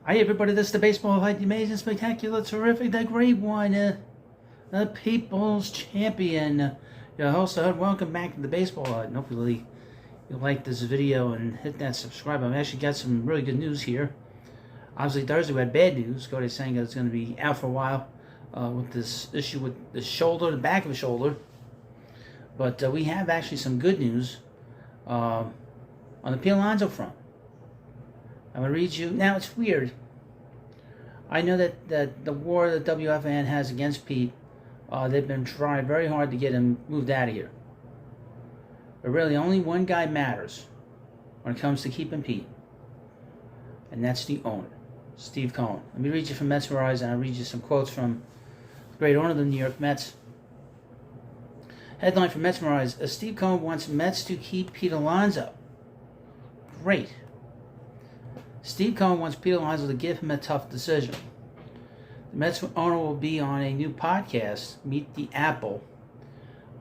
Hi everybody, this is the Baseball Highlight, the amazing, spectacular, terrific, the great one, the People's Champion, your host. Welcome back to the Baseball Highlight, and hopefully you like this video and hit that subscribe. I've actually got some really good news here. Obviously Thursday we had bad news. Cody's saying that it's going to be out for a while with this issue with the shoulder, the back of the shoulder. But we have actually some good news on the Pete Alonso front. I'm going to read you. Now, it's weird. I know that the war that WFAN has against Pete, they've been trying very hard to get him moved out of here. But really, only one guy matters when it comes to keeping Pete. And that's the owner, Steve Cohen. Let me read you from Mesmerize, and I'll read you some quotes from the great owner of the New York Mets. Headline from Mesmerize: Steve Cohen wants Mets to keep Pete Alonso. Great. Steve Cohen wants Pete Alonso to give him a tough decision. The Mets owner will be on a new podcast, Meet the Apple,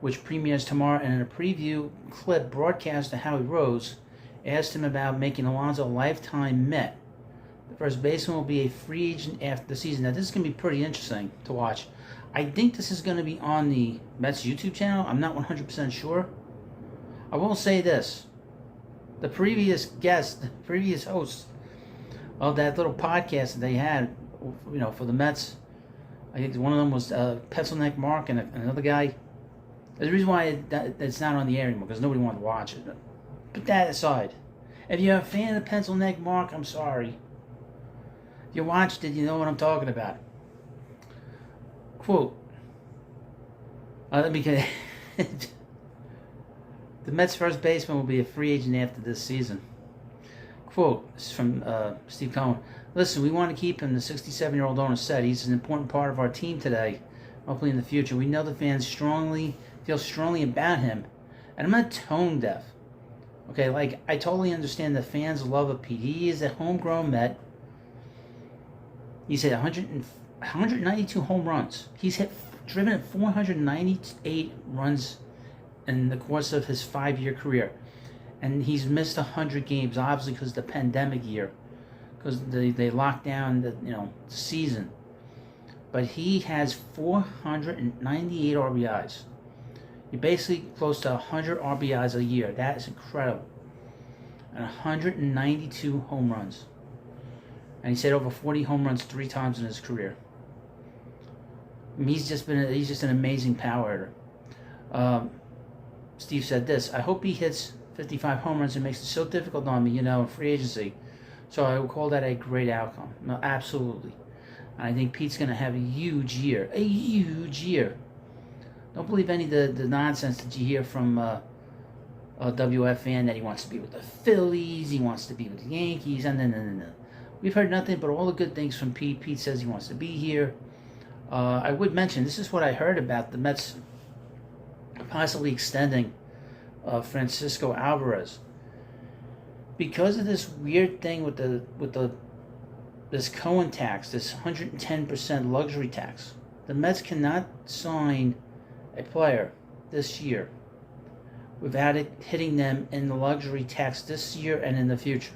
which premieres tomorrow, and in a preview clip broadcast to Howie Rose, asked him about making Alonso a lifetime Met. The first baseman will be a free agent after the season. Now, this is going to be pretty interesting to watch. I think this is going to be on the Mets YouTube channel. I'm not 100% sure. I will say this. The previous guest, the previous host of that little podcast that they had, for the Mets, I think one of them was Pencil Neck Mark and another guy. There's a reason why it's not on the air anymore, because nobody wanted to watch it. Put that aside. If you're a fan of Pencil Neck Mark, I'm sorry. If you watched it, you know what I'm talking about. Quote. Let me get it. The Mets' first baseman will be a free agent after this season. Quote, this is from Steve Cohen. Listen, we want to keep him, the 67-year-old owner said. He's an important part of our team today, hopefully in the future. We know the fans feel strongly about him, and I'm not tone deaf. Okay, I totally understand the fans' love of Pete. He is a homegrown Met. He's hit 192 home runs. He's driven at 498 runs in the course of his 5-year career. And he's missed 100 games, obviously, because of the pandemic year, because they locked down the season. But he has 498 RBIs. You're basically close to 100 RBIs a year. That is incredible. And 192 home runs. And he's hit over 40 home runs 3 times in his career. I mean, he's just an amazing power hitter. Steve said this: I hope he hits 55 home runs and makes it so difficult on me, in free agency. So I would call that a great outcome. No, absolutely. And I think Pete's going to have a huge year. A huge year. Don't believe any of the nonsense that you hear from WFAN that he wants to be with the Phillies, he wants to be with the Yankees. No. We've heard nothing but all the good things from Pete. Pete says he wants to be here. I would mention, this is what I heard about the Mets possibly extending Francisco Alvarez, because of this weird thing with this Cohen tax, this 110% luxury tax. The Mets cannot sign a player this year without it hitting them in the luxury tax this year and in the future.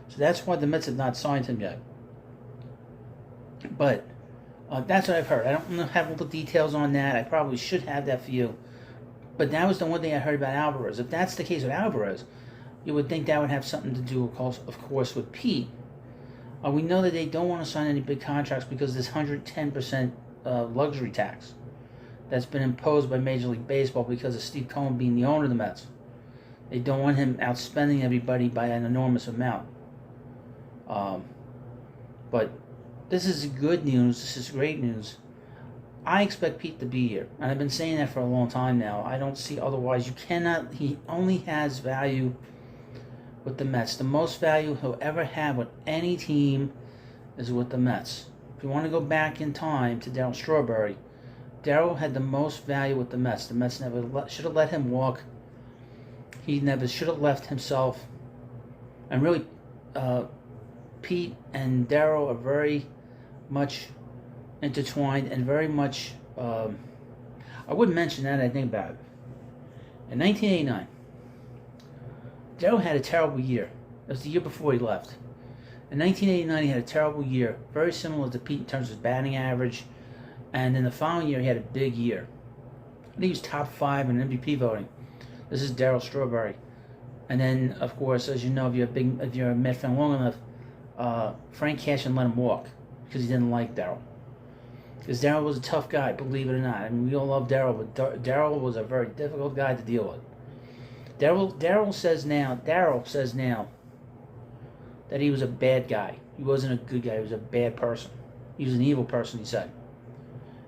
So that's why the Mets have not signed him yet. But that's what I've heard. I don't have all the details on that. I probably should have that for you. But that was the one thing I heard about Alvarez. If that's the case with Alvarez, you would think that would have something to do, of course, with Pete. We know that they don't want to sign any big contracts because of this 110% luxury tax that's been imposed by Major League Baseball because of Steve Cohen being the owner of the Mets. They don't want him outspending everybody by an enormous amount. But this is good news. This is great news. I expect Pete to be here, and I've been saying that for a long time now. I don't see otherwise. You cannot. He only has value with the Mets. The most value he'll ever have with any team is with the Mets. If you want to go back in time to Darryl Strawberry, Darryl had the most value with the Mets. The Mets never should have let him walk. He never should have left himself. And really, Pete and Darryl are very much intertwined and very much, I wouldn't mention that, I think about it. In 1989, Darryl had a terrible year. It was the year before he left. In 1989, he had a terrible year, very similar to Pete in terms of his batting average. And in the following year, he had a big year. I think he was top 5 in MVP voting. This is Darryl Strawberry. And then, of course, as you know, if you're a Met fan long enough, Frank Cashin let him walk because he didn't like Darryl. Because Darryl was a tough guy, believe it or not. I mean, we all love Darryl, but Darryl was a very difficult guy to deal with. Darryl says now that he was a bad guy. He wasn't a good guy. He was a bad person. He was an evil person, he said.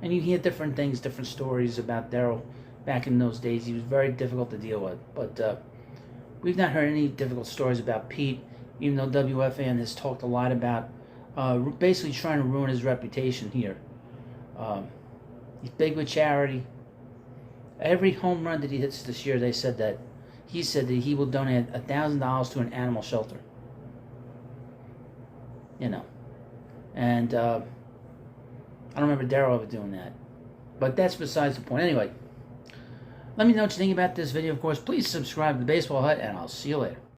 And you hear different things, different stories about Darryl back in those days. He was very difficult to deal with. But we've not heard any difficult stories about Pete, even though WFAN has talked a lot about basically trying to ruin his reputation here. He's big with charity. Every home run that he hits this year, he said that he will donate $1,000 to an animal shelter. You know, and I don't remember Darryl ever doing that, but that's besides the point. Anyway, let me know what you think about this video. Of course, please subscribe to the Baseball Hut, and I'll see you later.